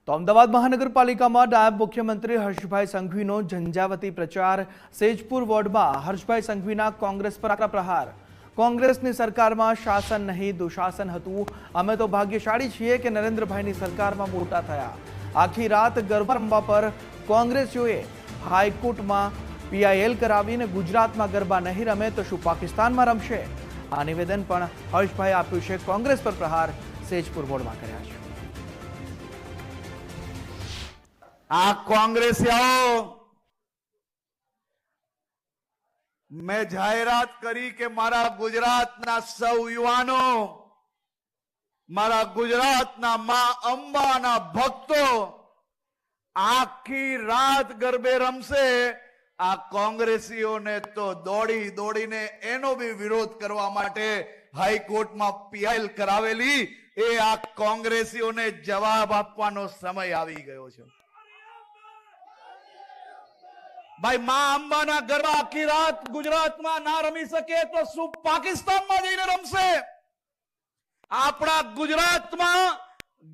તો અમદાવાદ મહાનગરપાલિકામાં નાયબ મુખ્યમંત્રી હર્ષભાઈ સંઘવીનો ઝંઝાવતી પ્રચાર। સેજપુર વોર્ડમાં હર્ષભાઈ સંઘવીના કોંગ્રેસ પર આકરા પ્રહાર। કોંગ્રેસની સરકારમાં શાસન નહીં દુશાસન હતું। અમે તો ભાગ્યશાળી છીએ કે નરેન્દ્રભાઈની સરકારમાં મોટા થયા। આખી રાત ગરબા રમવા પર કોંગ્રેસીઓએ હાઈકોર્ટમાં પીઆઈએલ કરાવીને ગુજરાતમાં ગરબા નહીં રમે તો શું પાકિસ્તાનમાં રમશે? આ નિવેદન પણ હર્ષભાઈ આપ્યું છે। કોંગ્રેસ પર પ્રહાર સેજપુર વોર્ડમાં કર્યા છે। આ કોંગ્રેસીઓ મેં જાહેરાત કરી કે મારા ગુજરાતના સૌ યુવાનો, મારા ગુજરાતના માં અંબાના ભક્તો આખી રાત ગરબે રમશે। આ કોંગ્રેસીઓને તો દોડી દોડીને એનો બી વિરોધ કરવા માટે હાઈકોર્ટમાં પીઆઈએલ કરાવેલી। એ આ કોંગ્રેસીઓને જવાબ આપવાનો સમય આવી ગયો છે। ભાઈ માં અંબાના ગરબા આખી રાત ગુજરાતમાં ના રમી શકે તો શું પાકિસ્તાનમાં જઈને રમશે? આપણા ગુજરાતમાં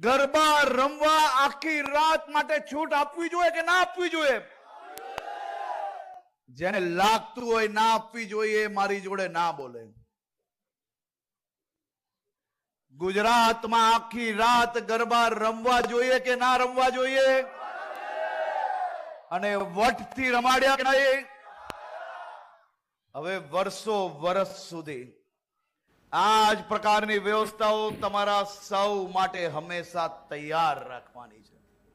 ગરબા રમવા આખી રાત માટે છૂટ આપવી જોઈએ કે ના આપવી જોઈએ? જેને લાગતું હોય ના આપવી જોઈએ મારી જોડે ના બોલે। ગુજરાતમાં આખી રાત ગરબા રમવા જોઈએ કે ના રમવા જોઈએ? અને વટથી રમાડ્યા કે નહીં? હવે વર્ષો વર્ષ સુધી આ જ પ્રકારની વ્યવસ્થાઓ તમારા સૌ માટે હંમેશા તૈયાર રાખવાની છે।